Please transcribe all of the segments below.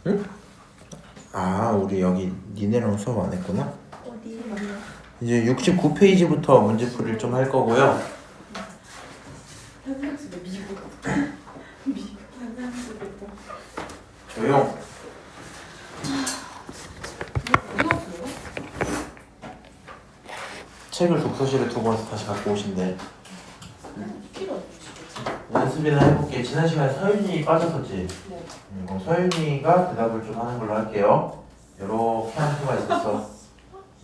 응? 아, 우리 여기 니네랑 수업 안 했구나. 어디? 이제 69페이지부터 문제풀이를 좀 할 거고요. 현상수배 미국. 미국 현상수배 뭐? 조용. 책을 독서실에 두고 와서 다시 갖고 오신대. 필요 없지. 연습이나 해볼게. 지난 시간에 서윤이 빠졌었지? 네. 그럼 서윤이가 대답을 좀 하는 걸로 할게요. 요렇게 함수가 있었어.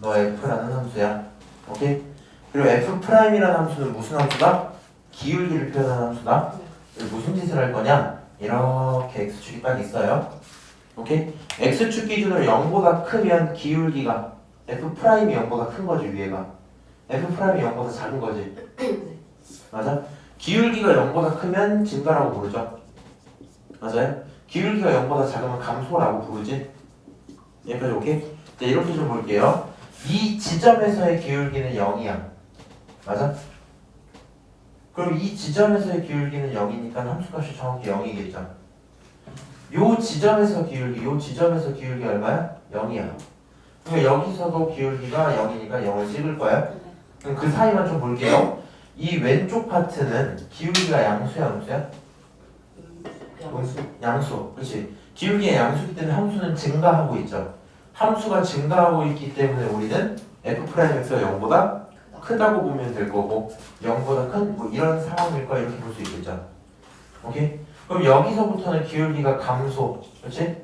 너 F라는 함수야. 오케이? 그리고 F'이라는 함수는 무슨 함수다? 기울기를 표현하는 함수다. 그리고 무슨 짓을 할 거냐? 이렇게 X축이 딱 있어요. 오케이? X축 기준으로 0보다 크면 기울기가 F'이 0보다 큰 거지, 위에가. F'이 0보다 작은 거지. 맞아? 기울기가 0보다 크면 증가라고 부르죠. 맞아요? 기울기가 0보다 작으면 감소라고 부르지. 여기까지 오케이? 자, 이렇게 좀 볼게요. 이 지점에서의 기울기는 0이야. 맞아? 그럼 이 지점에서의 기울기는 0이니까 함수값이 정확히 0이겠죠. 요 지점에서 기울기 얼마야? 0이야. 그러니까 여기서도 기울기가 0이니까 0을 찍을 거야. 그럼 그 사이만 좀 볼게요. 이 왼쪽 파트는 기울기가 양수야, 음수야? 양수. 그렇지. 기울기의 양수기 때문에 함수는 증가하고 있죠. 함수가 증가하고 있기 때문에 우리는 F'X가 0보다 크다고 보면 될 거고 0보다 큰 뭐 이런 상황일 거야 이렇게 볼 수 있겠죠. 오케이? 그럼 여기서부터는 기울기가 감소. 그렇지?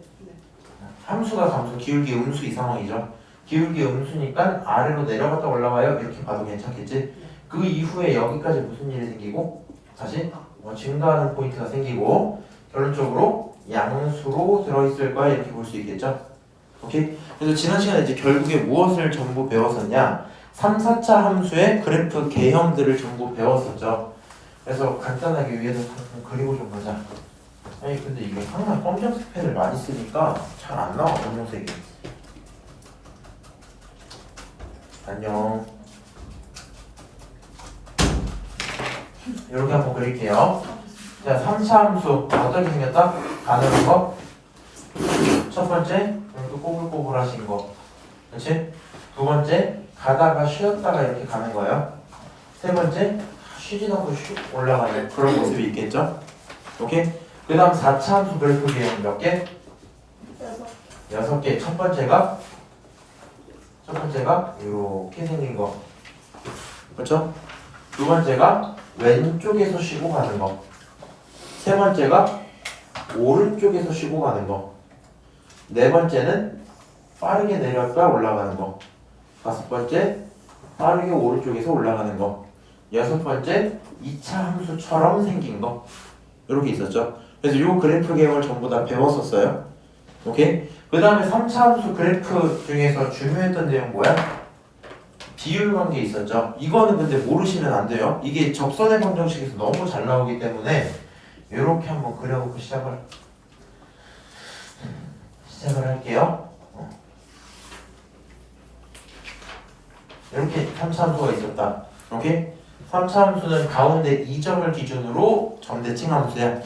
함수가 감소, 기울기 음수 이 상황이죠. 기울기 음수니까 아래로 내려갔다 올라와요. 이렇게 봐도 괜찮겠지? 그 이후에 여기까지 무슨 일이 생기고 다시 증가하는 포인트가 생기고 결론적으로 양수로 들어있을 거야 이렇게 볼 수 있겠죠. 오케이? 그래서 지난 시간에 이제 결국에 무엇을 전부 배웠었냐? 3, 4차 함수의 그래프 개형들을 전부 배웠었죠. 그래서 간단하게 위에서 그리고 좀 보자. 아니 근데 이게 항상 검정색 펜을 많이 쓰니까 잘 안 나와 검정색이. 안녕. 이렇게 한번 그릴게요. 자, 3차 함수 어떻게 생겼다? 가는 거. 첫 번째, 이렇게 꼬불꼬불하신 거. 그렇지? 두 번째, 가다가 쉬었다가 이렇게 가는 거예요. 세 번째, 쉬지도 않고 슉 올라가는 그런 모습이 있겠죠? 오케이? 그 다음 4차 함수 그래프 개형 몇 개? 6개. 첫 번째가 이렇게 생긴 거. 그렇죠? 두 번째가 왼쪽에서 쉬고 가는 거. 세 번째가 오른쪽에서 쉬고 가는 거. 네 번째는 빠르게 내렸다 올라가는 거. 다섯 번째 빠르게 오른쪽에서 올라가는 거. 여섯 번째 2차 함수처럼 생긴 거. 이렇게 있었죠. 그래서 이 그래프 개형을 전부 다 배웠었어요. 오케이? 그 다음에 3차 함수 그래프 중에서 중요했던 내용 뭐야? 비율 관계 있었죠. 이거는 근데 모르시면 안 돼요. 이게 접선의 방정식에서 너무 잘 나오기 때문에 이렇게 한번 그려놓고 시작을 할게요. 이렇게 3차 함수가 있었다. 오케이? 3차 함수는 가운데 2점을 기준으로 점대칭 함수야.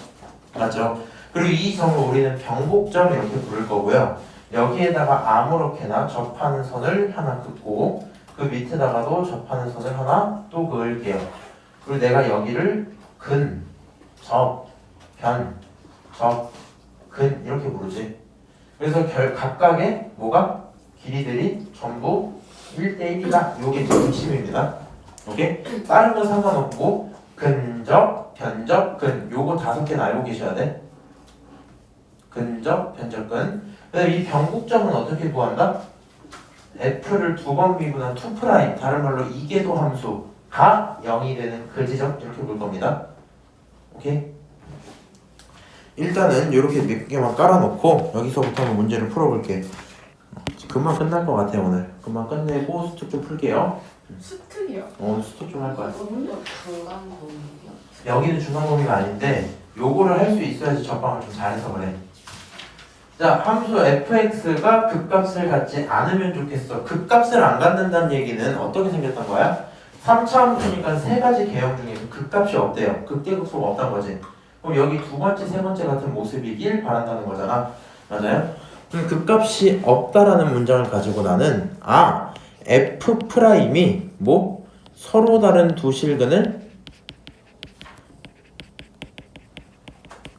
맞죠? 그리고 이 점을 우리는 병복점 이렇게 부를 거고요. 여기에다가 아무렇게나 접하는 선을 하나 긋고 그 밑에다가도 접하는 선을 하나 또 그을게요. 그리고 내가 여기를 근, 접, 변, 접, 근 이렇게 부르지. 그래서 각각의 뭐가? 길이들이 전부 1대1이다. 요게 중심입니다. 오케이? 다른 건 상관없고 근접, 변접, 근 요거 5개는 알고 계셔야 돼. 근접, 변접, 근. 그다음에 이 변곡점은 어떻게 구한다? F를 2번 미분한 2' 다른 말로 이계도 함수가 0이 되는 그 지점 이렇게 볼 겁니다. 오케이? 일단은 이렇게 몇 개만 깔아놓고 여기서부터 한번 문제를 풀어볼게. 금방 끝날 것 같아요 오늘. 금방 끝내고 수특 좀 풀게요. 수특이요? 오늘 수특 좀 할 거야. 중간고민이요? 여기는 중간고미가 아닌데 요거를 할 수 있어야지 접방을 좀 잘해서 그래. 자, 함수 fx가 극값을 갖지 않으면 좋겠어. 극값을 안 갖는다는 얘기는 어떻게 생겼던 거야? 3차 함수니까 세 가지 개형 중에서 극값이 없대요. 극대극소가 없다는 거지. 그럼 여기 두 번째, 세 번째 같은 모습이길 바란다는 거잖아. 맞아요? 그럼 극값이 없다라는 문장을 가지고 나는 F 프라임이 뭐 서로 다른 두 실근을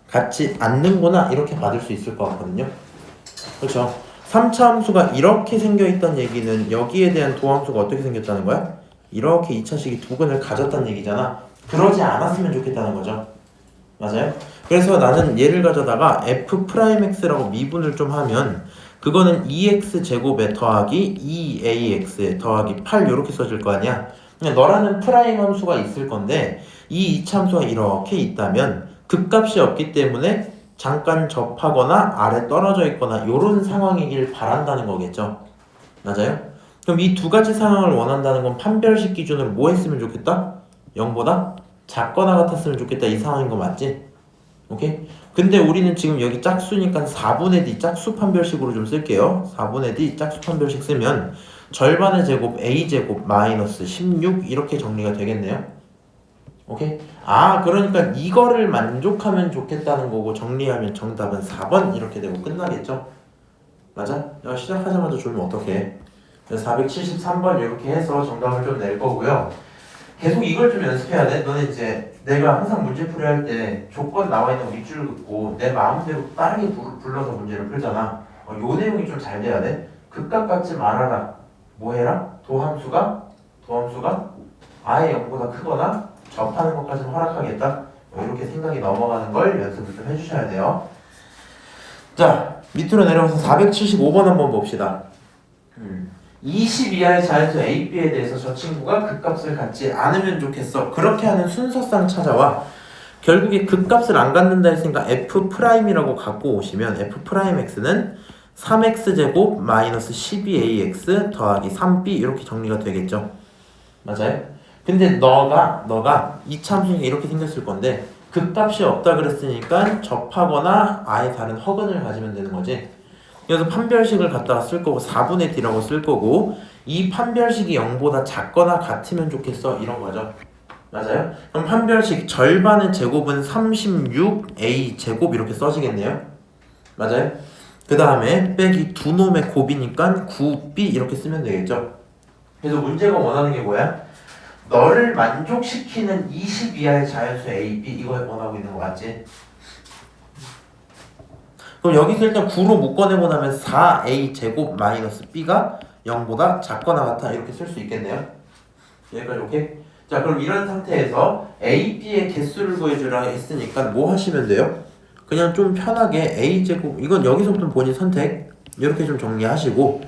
갖지 않는구나 이렇게 받을 수 있을 것 같거든요. 그렇죠? 3차 함수가 이렇게 생겨있다는 얘기는 여기에 대한 도함수가 어떻게 생겼다는 거야? 이렇게 2차식이 두 근을 가졌다는 얘기잖아. 그러지 않았으면 좋겠다는 거죠. 맞아요? 그래서 나는 얘를 가져다가 f'x라고 미분을 좀 하면 그거는 2x제곱에 더하기 2ax에 더하기 8 이렇게 써질 거 아니야. 그냥 너라는 프라임 함수가 있을 건데 이 2차 함수가 이렇게 있다면 극값이 없기 때문에 잠깐 접하거나 아래 떨어져 있거나 이런 상황이길 바란다는 거겠죠. 맞아요? 그럼 이 두 가지 상황을 원한다는 건 판별식 기준으로 뭐 했으면 좋겠다? 0보다 작거나 같았으면 좋겠다 이 상황인 거 맞지? 오케이? 근데 우리는 지금 여기 짝수니까 4분의 D 짝수 판별식으로 좀 쓸게요. 4분의 D 짝수 판별식 쓰면 절반의 제곱 A제곱 마이너스 16 이렇게 정리가 되겠네요. 오케이? 그러니까 이거를 만족하면 좋겠다는 거고 정리하면 정답은 4번 이렇게 되고 끝나겠죠? 맞아? 야, 시작하자마자 졸면 어떡해? 473번 이렇게 해서 정답을 좀 낼 거고요. 계속 이걸 좀 연습해야 돼. 너네 이제 내가 항상 문제풀이 할 때 조건 나와 있는 윗줄 긋고 내 마음대로 빠르게 불러서 문제를 풀잖아. 요 내용이 좀 잘 돼야 돼. 극값 갖지 말아라. 뭐 해라? 도함수가 아예 0보다 크거나 접하는 것까지는 허락하겠다. 이렇게 생각이 넘어가는 걸 연습을 좀 해주셔야 돼요. 자, 밑으로 내려가서 475번 한번 봅시다. 20 이하의 자연수 A, B에 대해서 저 친구가 극값을 갖지 않으면 좋겠어. 그렇게 하는 순서상 찾아와. 결국에 극값을 안 갖는다 했으니까 F'이라고 갖고 오시면 F'X는 3x제곱 마이너스 12ax 더하기 3b 이렇게 정리가 되겠죠. 맞아요? 근데 너가 이 참수가 이렇게 생겼을 건데 극값이 없다 그랬으니까 접하거나 아예 다른 허근을 가지면 되는 거지. 그래서 판별식을 갖다가 쓸 거고 4분의 D라고 쓸 거고 이 판별식이 0보다 작거나 같으면 좋겠어 이런 거죠. 맞아요? 그럼 판별식 절반의 제곱은 36a 제곱 이렇게 써지겠네요. 맞아요? 그 다음에 빼기 두 놈의 곱이니까 9b 이렇게 쓰면 되겠죠. 그래서 문제가 원하는 게 뭐야? 너를 만족시키는 20 이하의 자연수 a, b 이거에 원하고 있는 거 맞지? 그럼 여기서 일단 9로 묶어내고 나면 4a 제곱 마이너스 b가 0보다 작거나 같아 이렇게 쓸 수 있겠네요. 여기까지 오케이? 자, 그럼 이런 상태에서 a, b의 개수를 구해주라 했으니까 뭐 하시면 돼요? 그냥 좀 편하게 a 제곱 이건 여기서부터 본인 선택 이렇게 좀 정리하시고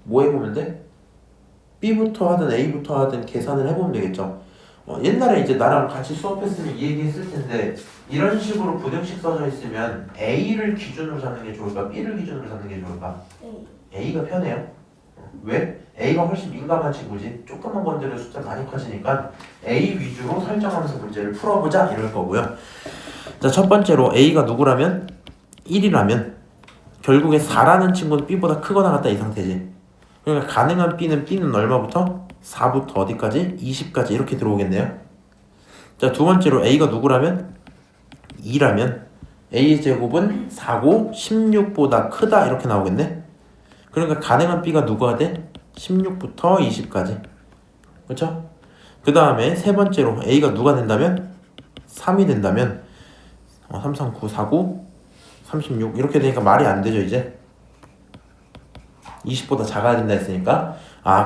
뭐 해보면 돼? b부터 하든 a부터 하든 계산을 해보면 되겠죠. 옛날에 이제 나랑 같이 수업했으면 이 얘기 했을 텐데 이런 식으로 부등식 써져 있으면 A를 기준으로 잡는 게 좋을까? B를 기준으로 잡는 게 좋을까? A가 편해요. 왜? A가 훨씬 민감한 친구지. 조금만 건드려 숫자 많이 커지니까 A 위주로 설정하면서 문제를 풀어보자 이럴 거고요. 자, 첫 번째로 A가 누구라면? 1이라면 결국에 4라는 친구는 B보다 크거나 같다 이 상태지. 그러니까 가능한 B는 얼마부터? 4부터 어디까지? 20까지 이렇게 들어오겠네요. 자, 두 번째로 A가 누구라면? 2라면 A의 제곱은 4고 16보다 크다 이렇게 나오겠네. 그러니까 가능한 B가 누구가 돼? 16부터 20까지. 그렇죠? 그 다음에 세 번째로 A가 누가 된다면? 3이 된다면 3, 3, 9, 4, 9, 36 이렇게 되니까 말이 안 되죠 이제. 20보다 작아야 된다 했으니까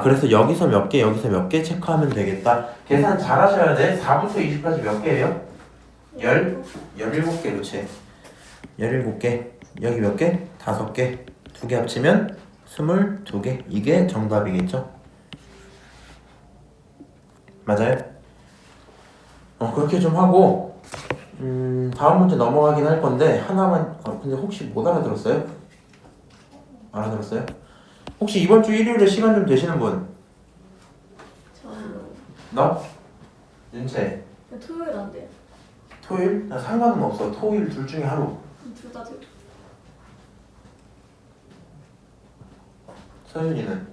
그래서 여기서 몇 개 여기서 몇 개 체크하면 되겠다. 계산 잘 하셔야 돼. 4부터 20까지 몇 개예요? 17개 그렇지. 17개 여기 몇 개? 5개 2개 합치면 22개 이게 정답이겠죠? 맞아요? 그렇게 좀 하고 다음 문제 넘어가긴 할 건데 하나만 근데 혹시 못 알아들었어요? 알아들었어요? 혹시 이번 주 일요일에 시간 좀 되시는 분? 저는 너? 윤채? 토요일 안 돼요. 토요일? 나 상관은 없어. 토요일 둘 중에 하루. 둘 다 돼요. 서윤이는?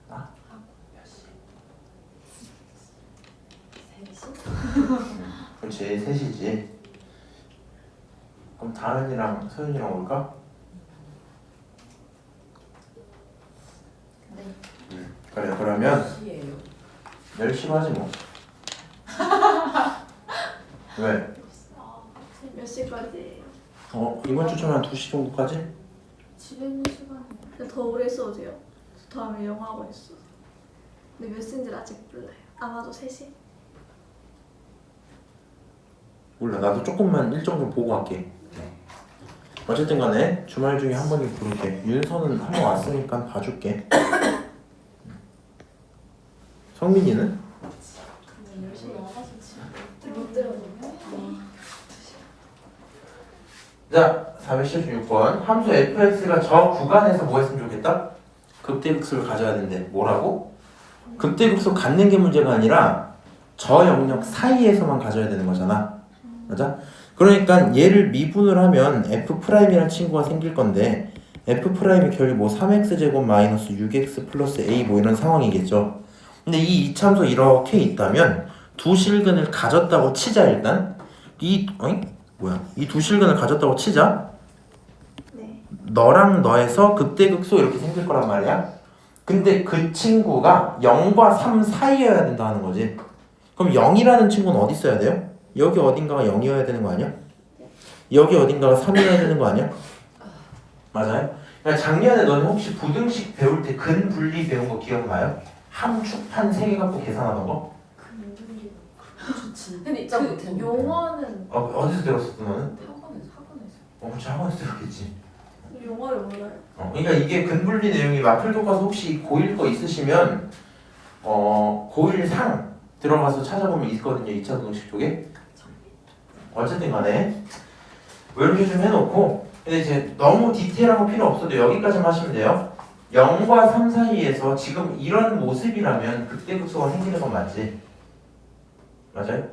몇 시? 3시? 그렇지 3시지. 그럼 다은이랑 서윤이랑 올까? 네. 그래 그러면 시예요. 10시로 하지 뭐. 왜? 몇 시까지? 이번 주처럼 한 2시 정도까지? 집에 있는 시간이. 근데 더 오래 있어도 돼요. 저 다음에 영화학원 있어서. 근데 몇 시인지 아직 몰라요. 아마도 3시? 몰라 나도 조금만 일정 좀 보고 갈게. 어쨌든 간에 주말 중에 한 번씩 부를게. 윤서는 한 번 왔으니까 봐줄게. 성민이는? 근데 10시 넘어가서 집에 못 들어요. 자 476번 함수 fx가 저 구간에서 뭐 했으면 좋겠다? 극대극소를 가져야 된대. 뭐라고? 극대극소 갖는 게 문제가 아니라 저 영역 사이에서만 가져야 되는 거잖아. 맞아? 그러니까 얘를 미분을 하면 f'이라는 친구가 생길 건데 f'이 결국 뭐 3x제곱 마이너스 6x 플러스 a 뭐 이런 상황이겠죠. 근데 이 이참수 이렇게 있다면 두 실근을 가졌다고 치자. 일단 이 두 실근을 가졌다고 치자. 네. 너랑 너에서 극대극소 이렇게 생길 거란 말이야. 근데 그 친구가 0과 3 사이여야 된다는 거지. 그럼 0이라는 친구는 어디 있어야 돼요? 여기 어딘가가 0이어야 되는 거 아니야? 여기 어딘가가 3이어야 되는 거 아니야? 맞아요? 그러니까 작년에 너는 혹시 부등식 배울 때 근분리 배운 거 기억나요? 함축판 3개 갖고 계산하던 거? 좋지. 근데 진짜 못했는데. 용어는 어디서 들었었어 너는? 학원에서. 그치 학원에서 들었겠지. 용어를 몰라요. 그러니까 이게 근분리 내용이 마플 교과서 혹시 고1 거 있으시면 고1 상 들어가서 찾아보면 있거든요. 2차 부등식 쪽에. 어쨌든 간에 이렇게 좀 해놓고 근데 이제 너무 디테일한 거 필요 없어도 여기까지만 하시면 돼요. 0과 3 사이에서 지금 이런 모습이라면 극대극소가 생기는 건 맞지? 맞아요?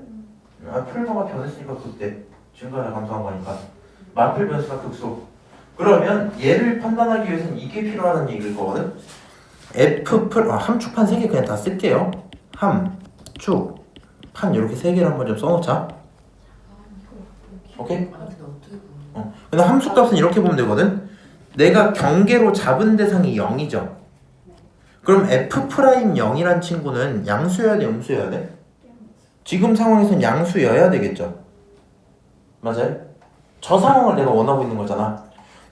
풀모가 변했으니까 극대 증가를 감소한 거니까 마플 변수가 극소. 그러면 얘를 판단하기 위해서는 이게 필요하다는 얘기일 거거든. 함축판 3개 그냥 다 쓸게요. 함, 축, 판 이렇게 3개를 한번 좀 써놓자. 오케이? 근데 어떻게 보면 근데 함수값은 이렇게 보면 되거든. 내가 경계로 잡은 대상이 0이죠. 그럼 f'0이란 친구는 양수여야 돼, 음수여야 돼? 지금 상황에선 양수여야 되겠죠. 맞아요? 저 상황을 내가 원하고 있는 거잖아.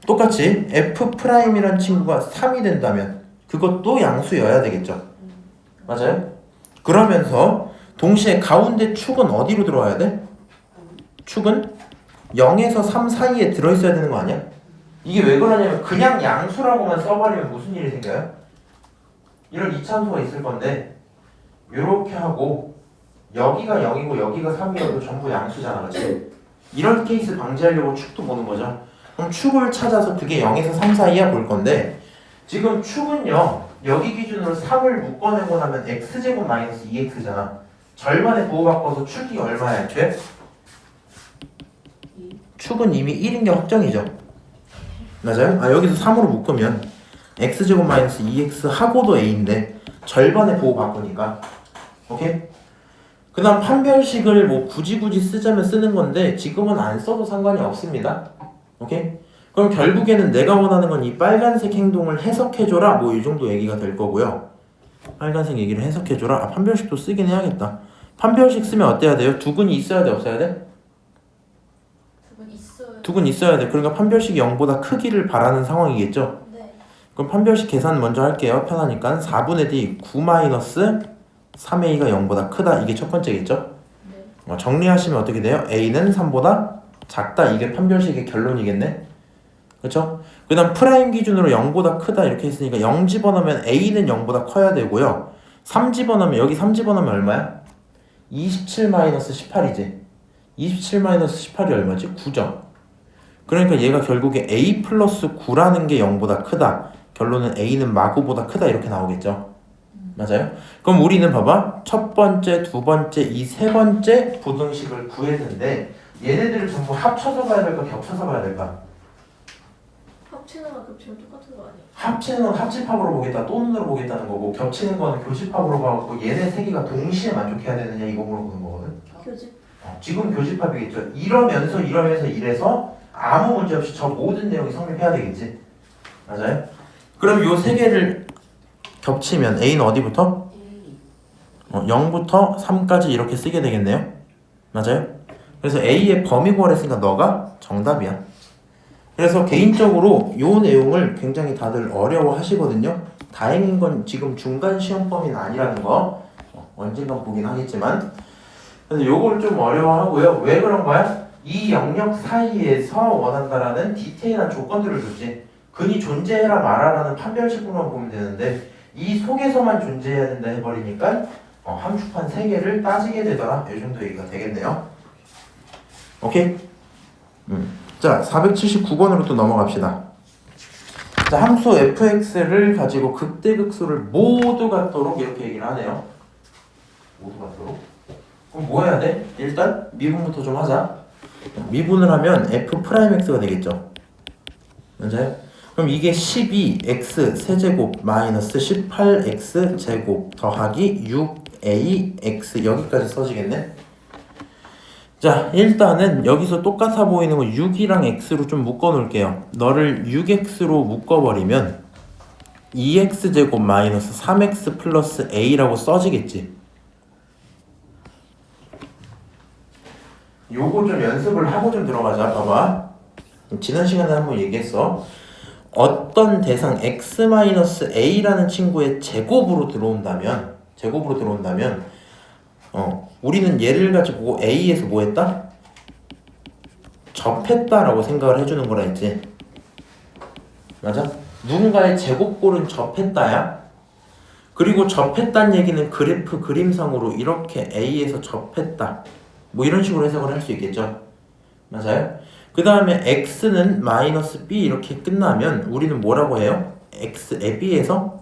똑같이 f'이란 친구가 3이 된다면 그것도 양수여야 되겠죠. 맞아요? 그러면서 동시에 가운데 축은 어디로 들어와야 돼? 축은 0에서 3 사이에 들어있어야 되는 거 아니야? 이게 왜 그러냐면 그냥 양수라고만 써버리면 무슨 일이 생겨요? 이런 이차함수가 있을 건데 이렇게 하고 여기가 0이고 여기가 3이어도 전부 양수잖아. 그치? 이런 케이스 방지하려고 축도 보는 거죠. 그럼 축을 찾아서 그게 0에서 3 사이야 볼 건데 지금 축은요 여기 기준으로 3을 묶어내고 나면 x제곱 마이너스 2x잖아. 절반에 보호바꿔서 축이 얼마야 애초에? 축은 이미 1인 게 확정이죠. 맞아요? 여기서 3으로 묶으면 x제곱 마이너스 2x 하고도 a인데 절반에 보호 바꾸니까. 오케이? 그 다음 판별식을 뭐 굳이 쓰자면 쓰는 건데 지금은 안 써도 상관이 없습니다. 오케이? 그럼 결국에는 내가 원하는 건 이 빨간색 행동을 해석해줘라 뭐 이 정도 얘기가 될 거고요. 빨간색 얘기를 해석해줘라. 판별식도 쓰긴 해야겠다. 판별식 쓰면 어때야 돼요? 두근이 있어야 돼 없어야 돼? 두근 있어야 돼. 그러니까 판별식이 0보다 크기를 바라는 상황이겠죠. 네. 그럼 판별식 계산 먼저 할게요. 편하니까 4분의 d 9 마이너스 3a가 0보다 크다. 이게 첫 번째겠죠. 네. 정리하시면 어떻게 돼요? a는 3보다 작다. 이게 판별식의 결론이겠네. 그렇죠? 그 다음 프라임 기준으로 0보다 크다 이렇게 했으니까 0 집어넣으면 a는 0보다 커야 되고요. 3 집어넣으면 여기 3 집어넣으면 얼마야? 27 마이너스 18이지. 27 마이너스 18이 얼마지? 9죠. 그러니까 얘가 결국에 a 플러스 9라는 게 0보다 크다. 결론은 a는 마구보다 크다 이렇게 나오겠죠. 맞아요? 그럼 우리는 봐봐. 첫 번째, 두 번째, 이 세 번째 부등식을 구했는데 얘네들을 전부 합쳐서 봐야 될까 겹쳐서 봐야 될까? 합치는 거 겹치면 똑같은 거 아니에요? 합치는 건 합집합으로 보겠다, 또 눈으로 보겠다는 거고 겹치는 건 교집합으로 봐갖고 얘네 세 개가 동시에 만족해야 되느냐 이거 물어보는 거거든. 교집. 지금 교집합이겠죠. 이러면서 이래서 아무 문제 없이 저 모든 내용이 성립해야 되겠지. 맞아요? 그럼 요 세 개를 겹치면 A는 어디부터? 0부터 3까지 이렇게 쓰게 되겠네요. 맞아요? 그래서 A의 범위 구하랬으니까 너가 정답이야. 그래서 개인적으로 요 내용을 굉장히 다들 어려워 하시거든요. 다행인 건 지금 중간 시험 범위는 아니라는 거 언젠간 보긴 하겠지만, 그래서 요걸 좀 어려워하고요. 왜 그런 거야? 이 영역 사이에서 원한다라는 디테일한 조건들을 줬지. 근이 존재해라 말아라는 판별식으로만 보면 되는데 이 속에서만 존재해야 된다 해버리니까 함수판 3개를 따지게 되더라. 이 정도 얘기가 되겠네요. 오케이? 자, 479번으로 또 넘어갑시다. 자, 함수 fx를 가지고 극대극소를 모두 같도록 이렇게 얘기를 하네요. 모두 같도록. 그럼 뭐 해야 돼? 일단 미분부터 좀 하자. 미분을 하면 f'x가 되겠죠. 맞아요? 그럼 이게 12x 세제곱 마이너스 18x 제곱 더하기 6ax 여기까지 써지겠네. 자, 일단은 여기서 똑같아 보이는 거 6이랑 x로 좀 묶어 놓을게요. 너를 6x로 묶어버리면 2x 제곱 마이너스 3x 플러스 a라고 써지겠지. 요거 좀 연습을 하고 좀 들어가자. 봐봐. 지난 시간에 한번 얘기했어. 어떤 대상 x-a라는 친구의 제곱으로 들어온다면 우리는 얘를 가지고 a에서 뭐 했다? 접했다라고 생각을 해주는 거라 했지. 맞아? 누군가의 제곱골은 접했다야. 그리고 접했다는 얘기는 그래프 그림상으로 이렇게 a에서 접했다 뭐 이런 식으로 해석을 할 수 있겠죠. 맞아요? 그 다음에 x는 마이너스 b 이렇게 끝나면 우리는 뭐라고 해요? x에 b에서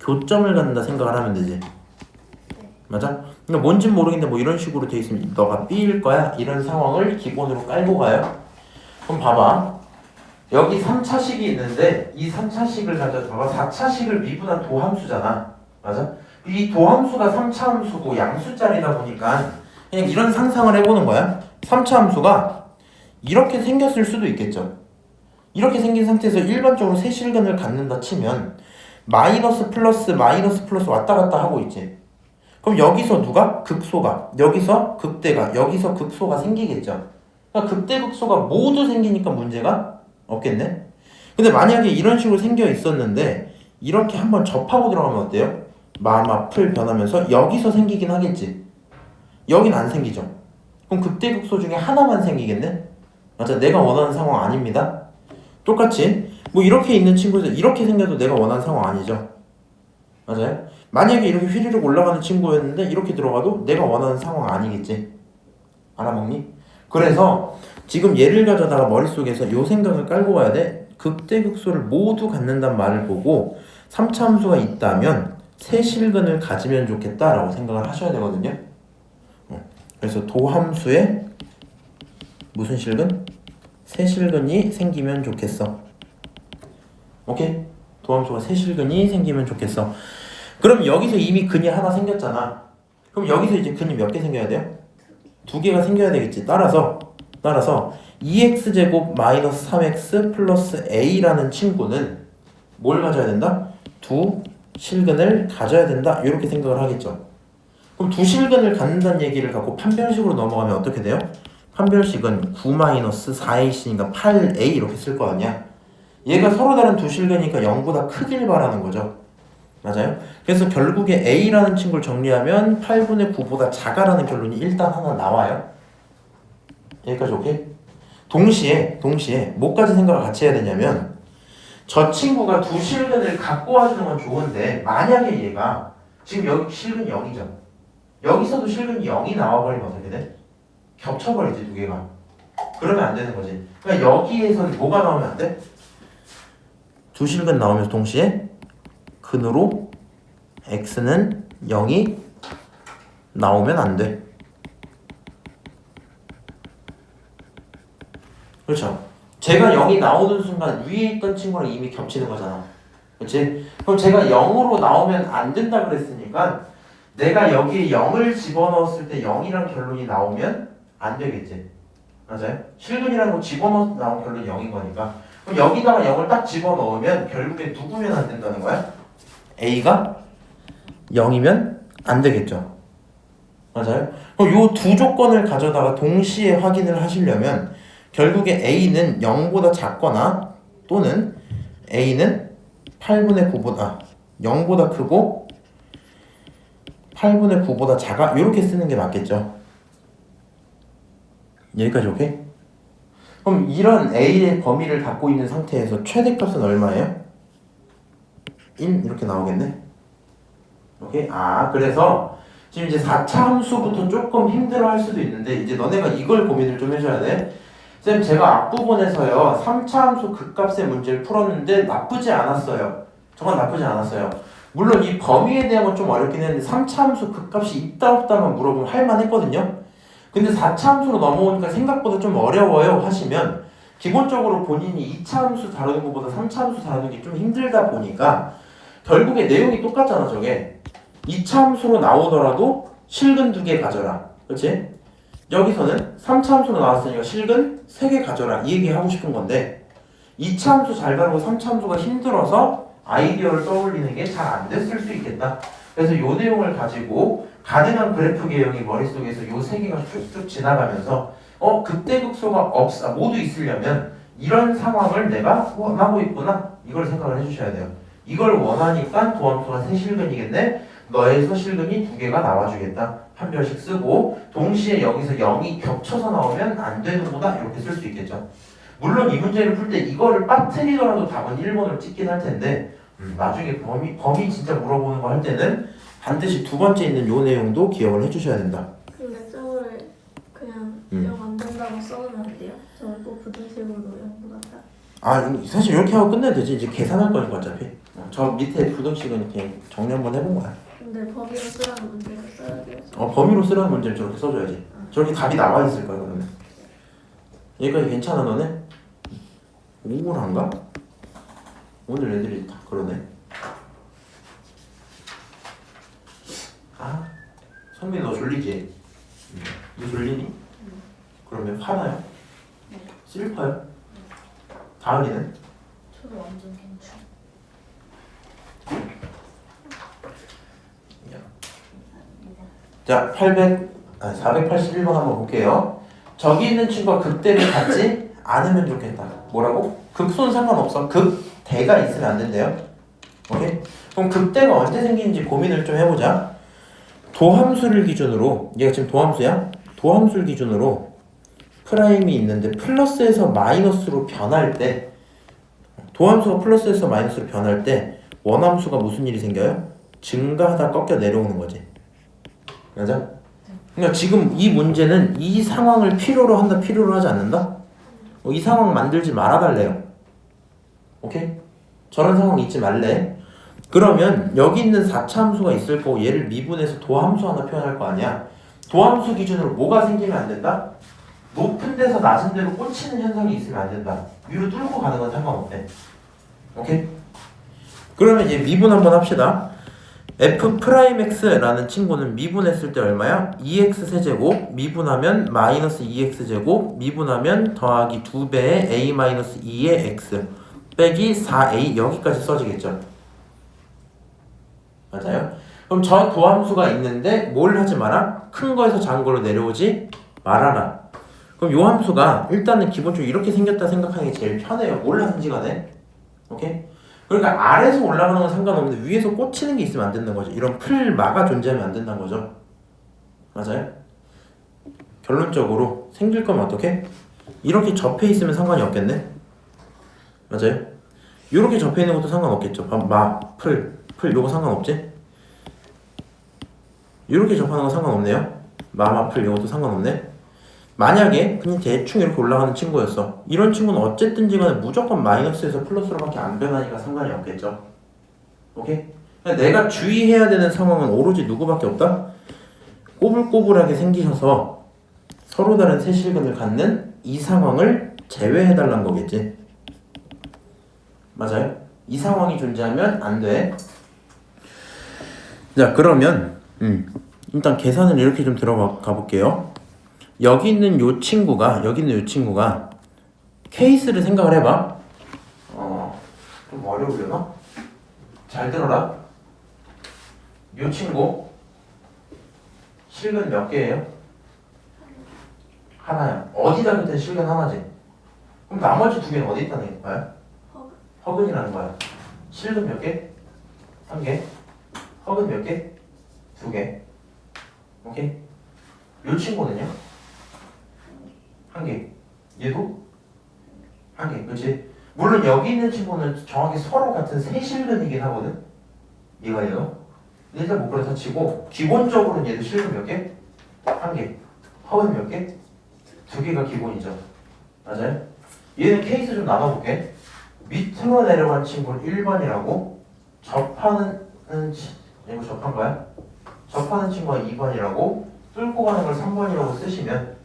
교점을 갖는다 생각을 하면 되지. 맞아? 그러니까 뭔진 모르겠는데 뭐 이런 식으로 돼 있으면 너가 b일 거야 이런 상황을 기본으로 깔고 가요. 그럼 봐봐. 여기 3차식이 있는데 이 3차식을 가져서 봐봐. 4차식을 미분한 도함수잖아. 맞아? 이 도함수가 3차 함수고 양수짜리다 보니까 그냥 이런 상상을 해보는 거야. 3차 함수가 이렇게 생겼을 수도 있겠죠. 이렇게 생긴 상태에서 일반적으로 세실근을 갖는다 치면 마이너스 플러스 왔다 갔다 하고 있지. 그럼 여기서 누가? 극소가, 여기서 극대가, 여기서 극소가 생기겠죠. 그러니까 극대 극소가 모두 생기니까 문제가 없겠네. 근데 만약에 이런 식으로 생겨 있었는데 이렇게 한번 접하고 들어가면 어때요? 마풀 변하면서 여기서 생기긴 하겠지. 여긴 안 생기죠. 그럼 극대극소 중에 하나만 생기겠네? 맞아, 내가 원하는 상황 아닙니다. 똑같이 뭐 이렇게 있는 친구들 이렇게 생겨도 내가 원하는 상황 아니죠. 맞아요? 만약에 이렇게 휘리륵 올라가는 친구였는데 이렇게 들어가도 내가 원하는 상황 아니겠지. 알아먹니? 그래서 지금 얘를 가져다가 머릿속에서 요 생각을 깔고 가야 돼. 극대극소를 모두 갖는단 말을 보고 3차 함수가 있다면 세실근을 가지면 좋겠다라고 생각을 하셔야 되거든요. 그래서 도함수에 무슨 실근? 세실근이 생기면 좋겠어. 오케이? 도함수가 세실근이 생기면 좋겠어. 그럼 여기서 이미 근이 하나 생겼잖아. 그럼 여기서 이제 근이 몇 개 생겨야 돼요? 2개가 생겨야 되겠지. 따라서 2x제곱 마이너스 3x 플러스 a라는 친구는 뭘 가져야 된다? 두 실근을 가져야 된다. 이렇게 생각을 하겠죠. 그럼 두 실근을 갖는다는 얘기를 갖고 판별식으로 넘어가면 어떻게 돼요? 판별식은 9-4ac니까 8a 이렇게 쓸 거 아니야. 얘가 서로 다른 두 실근이니까 0보다 크길 바라는 거죠. 맞아요? 그래서 결국에 a라는 친구를 정리하면 8분의 9보다 작아라는 결론이 일단 하나 나와요. 여기까지 오케이? 동시에 뭐까지 생각을 같이 해야 되냐면 저 친구가 두 실근을 갖고 와주는 건 좋은데 만약에 얘가 지금 여기 실근이 0이죠. 여기서도 실근이 0이 나와버리면 어떻게 돼? 겹쳐버리지 두 개가. 그러면 안 되는 거지. 그러니까 여기에서는 뭐가 나오면 안 돼? 두 실근 나오면서 동시에 근으로 x는 0이 나오면 안 돼. 그렇죠? 제가 0이 나오는 순간 위에 있던 친구랑 이미 겹치는 거잖아. 그렇지? 그럼 제가 0으로 나오면 안 된다 그랬으니까 내가 여기에 0을 집어넣었을 때 0이란 결론이 나오면 안 되겠지. 맞아요? 실근이라는 거 집어넣어서 나온 결론이 0인 거니까. 그럼 여기다가 0을 딱 집어넣으면 결국에 누구면 안 된다는 거야? A가 0이면 안 되겠죠. 맞아요? 그럼 요 두 조건을 가져다가 동시에 확인을 하시려면 결국에 A는 0보다 작거나 또는 A는 8분의 9보다 0보다 크고 8분의 9보다 작아 이렇게 쓰는 게 맞겠죠. 여기까지 오케이? 그럼 이런 A의 범위를 갖고 있는 상태에서 최대값은 얼마예요? 1 이렇게 나오겠네. 오케이? 그래서 지금 이제 4차 함수부터 조금 힘들어 할 수도 있는데 이제 너네가 이걸 고민을 좀 해줘야 돼. 쌤 제가 앞부분에서요 3차 함수 극값의 문제를 풀었는데 나쁘지 않았어요. 저건 나쁘지 않았어요. 물론 이 범위에 대한 건 좀 어렵긴 했는데 3차 함수 극값이 있다 없다만 물어보면 할만했거든요. 근데 4차 함수로 넘어오니까 생각보다 좀 어려워요 하시면 기본적으로 본인이 2차 함수 다루는 것보다 3차 함수 다루는 게 좀 힘들다 보니까 결국에 내용이 똑같잖아 저게. 2차 함수로 나오더라도 실근 2개 가져라. 그렇지? 여기서는 3차 함수로 나왔으니까 실근 3개 가져라. 이 얘기 하고 싶은 건데 2차 함수 잘 다루고 3차 함수가 힘들어서 아이디어를 떠올리는 게 잘 안 됐을 수 있겠다. 그래서 이 내용을 가지고 가능한 그래프 개형이 머릿속에서 요 3개가 쭉쭉 지나가면서 그때 극소가 모두 있으려면 이런 상황을 내가 원하고 있구나. 이걸 생각을 해주셔야 돼요. 이걸 원하니까 도함수가 3실근이겠네. 너의 서실근이 2개가 나와주겠다. 한 별씩 쓰고 동시에 여기서 0이 겹쳐서 나오면 안 되는구나. 이렇게 쓸 수 있겠죠. 물론 이 문제를 풀 때 이거를 빠뜨리더라도 답은 1번으로 찍긴 할 텐데 나중에 범위 진짜 물어보는 거 할 때는 반드시 두 번째 있는 요 내용도 기억을 해주셔야 된다. 근데 저거를 그냥 0 안 된다고 써놓으면 안 돼요? 저걸 꼭 부등식으로 0보다 딱. 사실 이렇게 하고 끝내도 되지. 이제 계산할 거니까 어차피. 저 밑에 부등식은 이렇게 정리 한번 해본 거야. 근데 범위로 쓰라는 문제를 써야 돼요. 범위로 쓰라는 문제를 저렇게 써줘야지. 저렇게 답이 나와 있을 거야 그러면. 여기까지 괜찮아 너네? 우울한가? 오늘 애들이 다 그러네. 성민이 너 졸리지? 너 졸리니? 그러면 화나요? 네. 슬퍼요? 다은이는? 저도 완전 괜찮. 자, 481번 한번 볼게요. 저기 있는 친구가 극대를 갖지 않으면 좋겠다. 뭐라고? 극소는 상관없어. 극대가 있으면 안 된대요. 오케이? 그럼 극대가 언제 생기는지 고민을 좀 해보자. 도함수를 기준으로, 얘가 지금 도함수야? 도함수를 기준으로 프라임이 있는데 플러스에서 마이너스로 변할 때, 도함수가 플러스에서 마이너스로 변할 때 원함수가 무슨 일이 생겨요? 증가하다 꺾여 내려오는 거지. 맞아? 그러니까 지금 이 문제는 이 상황을 필요로 한다, 필요로 하지 않는다? 이 상황 만들지 말아달래요. 오케이? 저런 상황 있지 말래. 그러면 여기 있는 4차 함수가 있을 거고 얘를 미분해서 도함수 하나 표현할 거 아니야. 도함수 기준으로 뭐가 생기면 안 된다? 높은 데서 낮은 데로 꽂히는 현상이 있으면 안 된다. 위로 뚫고 가는 건 상관없대. 오케이? 그러면 이제 미분 한번 합시다. f'x라는 친구는 미분했을 때 얼마야? 2x 세제곱 미분하면 마이너스 2x 제곱 미분하면 더하기 2배의 a-2의 x 빼기 4a 여기까지 써지겠죠. 맞아요? 그럼 저 도함수가 있는데 뭘 하지 마라? 큰 거에서 작은 걸로 내려오지 말아라. 그럼 요 함수가 일단은 기본적으로 이렇게 생겼다 생각하는 게 제일 편해요. 뭘 하든지 간에. 오케이? 그러니까 아래에서 올라가는 건 상관없는데 위에서 꽂히는 게 있으면 안 된다는 거죠. 이런 풀마가 존재하면 안 된다는 거죠. 맞아요? 결론적으로 생길 거면 어떻게? 이렇게 접해 있으면 상관이 없겠네? 맞아요? 이렇게 접해 있는 것도 상관없겠죠. 풀 요거 상관없지? 이렇게 접하는 건 상관없네요. 풀 요것도 상관없네. 만약에 그냥 대충 이렇게 올라가는 친구였어. 이런 친구는 어쨌든지 간에 무조건 마이너스에서 플러스로밖에 안 변하니까 상관이 없겠죠. 오케이? 내가 주의해야 되는 상황은 오로지 누구밖에 없다? 꼬불꼬불하게 생기셔서 서로 다른 세실근을 갖는 이 상황을 제외해달라는 거겠지. 맞아요? 이 상황이 존재하면 안 돼. 자, 그러면 일단 계산을 이렇게 좀 들어가 볼게요. 여기 있는 요 친구가 케이스를 생각을 해봐. 좀 어려우려나? 잘 들어라. 요 친구 실근 몇 개예요? 하나야. 어디다 그때 실근 하나지? 그럼 나머지 두 개는 어디 있다는 거야? 허근이라는 거야. 실근 몇 개? 한 개. 허근 몇 개? 두 개. 오케이? 요 친구는요? 한 개. 얘도? 한 개. 그치? 물론 여기 있는 친구는 정확히 서로 같은 세 실근이긴 하거든? 얘가. 일단 뭐 그렇다 치고 기본적으로는 얘도 실근 몇 개? 한 개. 허근 몇 개? 두 개가 기본이죠. 맞아요? 얘는 케이스 좀 나눠볼게. 밑으로 내려간 친구는 1번이라고 이거 접한 거야? 접하는 친구가 2번이라고 뚫고 가는 걸 3번이라고 쓰시면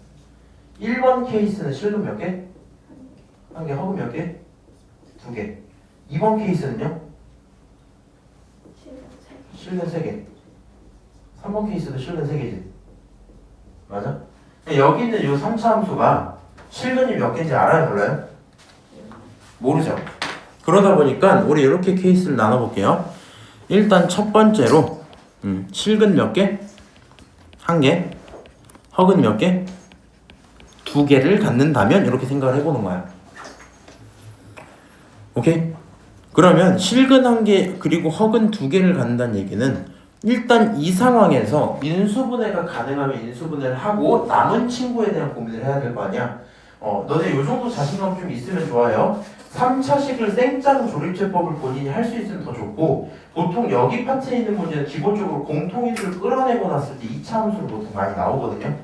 1번 케이스는 실근 몇 개? 한 개. 허근 몇 개? 두 개. 2번 케이스는요? 실근 3개. 3번 케이스도 실근 3개지. 맞아? 여기 있는 이 3차 함수가 실근이 몇 개인지 알아요? 몰라요? 모르죠? 그러다 보니까 우리 이렇게 케이스를 나눠볼게요. 일단 첫 번째로 실근 몇 개? 한 개. 허근 몇 개? 두 개를 갖는다면 이렇게 생각을 해보는 거야. 오케이? 그러면 실근 한 개 그리고 허근 두 개를 갖는다는 얘기는 일단 이 상황에서 인수분해가 가능하면 인수분해를 하고 남은 친구에 대한 고민을 해야 될 거 아니야. 너네 요 정도 자신감 좀 있으면 좋아요. 3차식을 생짜는 조립제법을 본인이 할 수 있으면 더 좋고, 보통 여기 파트에 있는 문제는 기본적으로 공통인수를 끌어내고 났을 때 2차 함수로 보통 많이 나오거든요.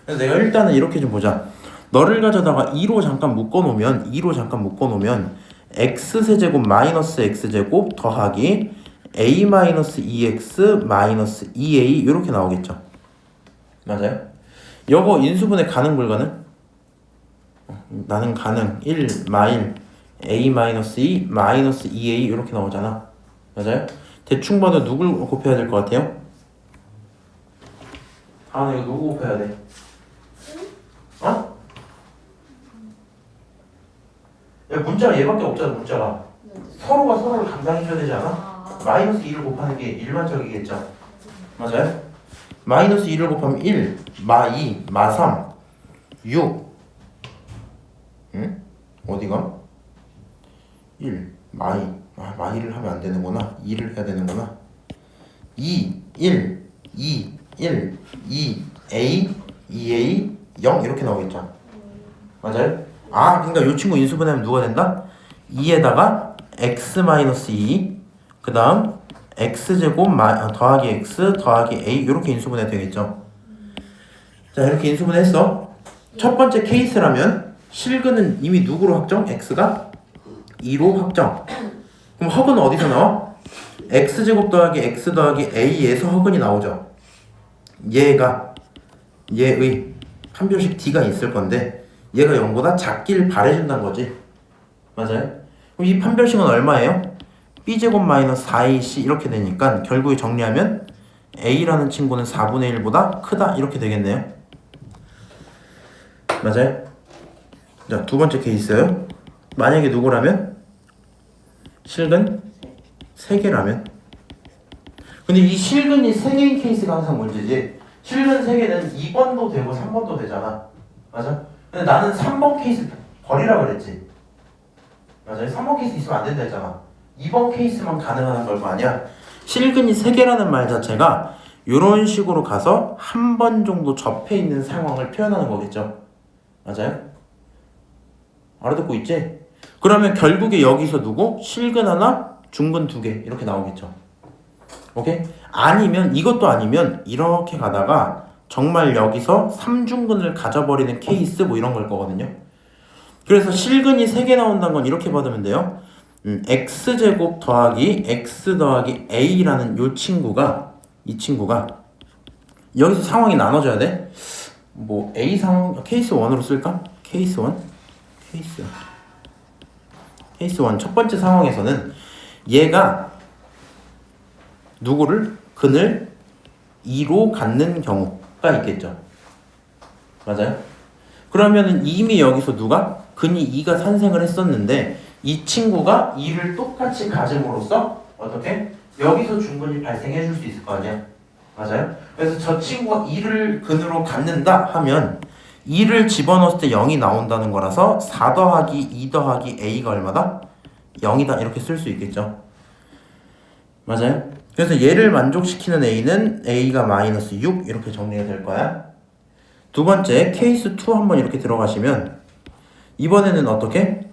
그래서 내가 일단은 이렇게 좀 보자. 너를 가져다가 2로 잠깐 묶어놓으면 x세제곱 마이너스 x제곱 더하기 a 마이너스 2x 마이너스 2a 이렇게 나오겠죠. 맞아요? 여거 인수분해 가능 불가능? 나는 가능. 1 마일 a 마이너스 2 마이너스 2a 이렇게 나오잖아. 맞아요? 대충 봐도 누굴 곱해야 될 것 같아요? 이거 누구 곱해야 돼? 어? 야, 문자가 얘밖에 없잖아. 문자가 서로가 서로를 감당해줘야 되지 않아? 마이너스 2를 곱하는 게 일반적이겠죠. 맞아요? 마이너스 2를 곱하면 1 마 2 마 3 6 응? 어디가? 1 마 2 마 2를 하면 안 되는구나. 2를 해야 되는구나. 2 1 2 1 2 a 2a 0 이렇게 나오겠죠. 맞아요? 그러니까 이 친구 인수분해하면 누가 된다? 2에다가 x-2 그 다음 x제곱 더하기 x 더하기 a 이렇게 인수분해 되겠죠. 자, 이렇게 인수분해 했어. 첫 번째 케이스라면 실근은 이미 누구로 확정? x가 2로 확정. 그럼 허근은 어디서 나와? x제곱 더하기 x 더하기 a에서 허근이 나오죠. 얘의 판별식 d가 있을 건데 얘가 0보다 작길 바래준다는 거지. 맞아요? 그럼 이 판별식은 얼마예요? b제곱 마이너스 4ac 이렇게 되니까 결국에 정리하면 a라는 친구는 4분의 1보다 크다 이렇게 되겠네요. 맞아요? 자, 두 번째 케이스. 만약에 누구라면? 실근 3개라면. 근데 이 실근이 3개인 케이스가 항상 문제지. 실근 3개는 2번도 되고 3번도 되잖아. 맞아? 근데 나는 3번 케이스 버리라 그랬지. 맞아요? 3번 케이스 있으면 안 된다 했잖아. 2번 케이스만 가능한 걸 거 아니야. 실근이 3개라는 말 자체가 이런 식으로 가서 한 번 정도 접해 있는 상황을 표현하는 거겠죠. 맞아요? 알아듣고 있지? 그러면 결국에 여기서 누구? 실근 하나, 중근 2개 이렇게 나오겠죠. 오케이? 아니면 이것도 아니면 이렇게 가다가 정말 여기서 3중근을 가져버리는 케이스 뭐 이런 걸 거거든요. 그래서 실근이 3개 나온다는 건 이렇게 받으면 돼요. x제곱 더하기 x 더하기 a라는 이 친구가 여기서 상황이 나눠져야 돼. 뭐 a 상황 케이스 1으로 쓸까? 케이스 1 첫 번째 상황에서는 얘가 누구를 근을 2로 갖는 경우가 있겠죠. 맞아요? 그러면은 이미 여기서 누가? 근이 2가 산생을 했었는데 이 친구가 2를 똑같이 가짐으로써 어떻게? 여기서 중근이 발생해 줄 수 있을 거 아니야? 맞아요? 그래서 저 친구가 2를 근으로 갖는다 하면 2를 집어넣었을 때 0이 나온다는 거라서 4 더하기 2 더하기 a가 얼마다? 0이다 이렇게 쓸 수 있겠죠. 맞아요? 그래서 얘를 만족시키는 a는 a가 마이너스 6 이렇게 정리가 될 거야. 두 번째 케이스 2 한번 이렇게 들어가시면 이번에는 어떻게?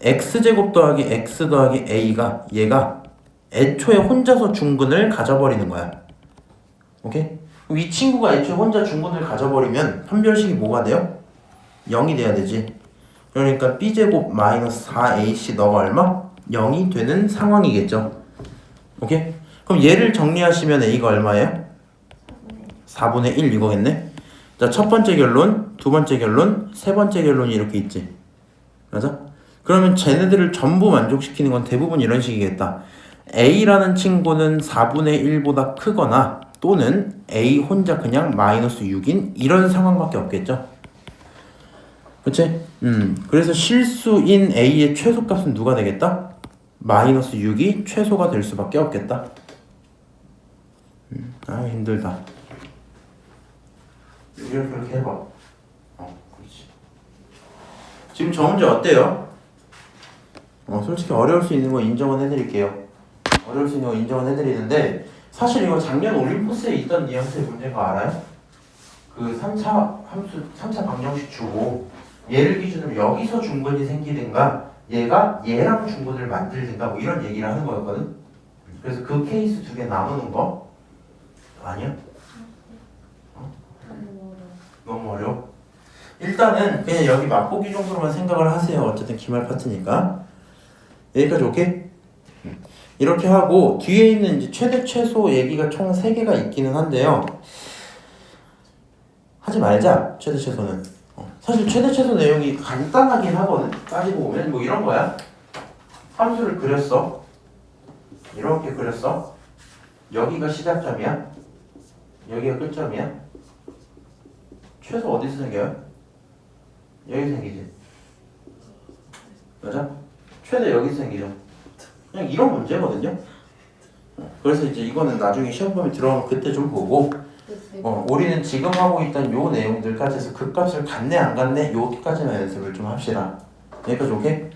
x제곱 더하기 x 더하기 a가 얘가 애초에 혼자서 중근을 가져버리는 거야. 오케이? 그럼 이 친구가 애초에 혼자 중근을 가져버리면 판별식이 뭐가 돼요? 0이 돼야 되지. 그러니까 b제곱 마이너스 4ac 너가 얼마? 0이 되는 상황이겠죠. 오케이? 그럼 얘를 정리하시면 a가 얼마예요? 4분의 1 이거겠네. 자, 첫 번째 결론, 두 번째 결론, 세 번째 결론이 이렇게 있지. 맞아? 그러면 쟤네들을 전부 만족시키는 건 대부분 이런 식이겠다. a라는 친구는 4분의 1보다 크거나 또는 a 혼자 그냥 마이너스 6인 이런 상황밖에 없겠죠. 그치? 그래서 실수인 a의 최소값은 누가 되겠다? 마이너스 6이 최소가 될 수밖에 없겠다. 아 힘들다. 이렇게 해봐. 그렇지. 지금 저 문제 어때요? 솔직히 어려울 수 있는 거 인정은 해드릴게요. 어려울 수 있는 거 인정은 해드리는데 사실 이거 작년 올림포스에 있던 뉘앙스의 문제인 거 알아요? 그 3차 함수, 3차 방정식 주고 얘를 기준으로 여기서 중근이 생기든가 얘가 얘랑 중근을 만들든가 뭐 이런 얘기를 하는 거였거든? 그래서 그 케이스 두 개 나누는 거 아니야? 너무 어려워? 일단은 그냥 여기 맛보기 정도로만 생각을 하세요. 어쨌든 기말 파트니까. 여기까지 오케이? 이렇게 하고 뒤에 있는 이제 최대 최소 얘기가 총 3개가 있기는 한데요. 하지 말자. 최대 최소는. 사실 최대 최소 내용이 간단하긴 하거든. 따지고 보면 뭐 이런 거야. 함수를 그렸어. 이렇게 그렸어. 여기가 시작점이야. 여기가 끝점이야. 최소 어디서 생겨요? 여기 생기지. 맞아? 최대 여기서 생기죠. 그냥 이런 문제거든요. 그래서 이제 이거는 나중에 시험범위 들어가면 그때 좀 보고 우리는 지금 하고 있던 요 내용들까지 해서 그 값을 갖네 안 갖네 요까지만 연습을 좀 합시다. 여기까지 오케이?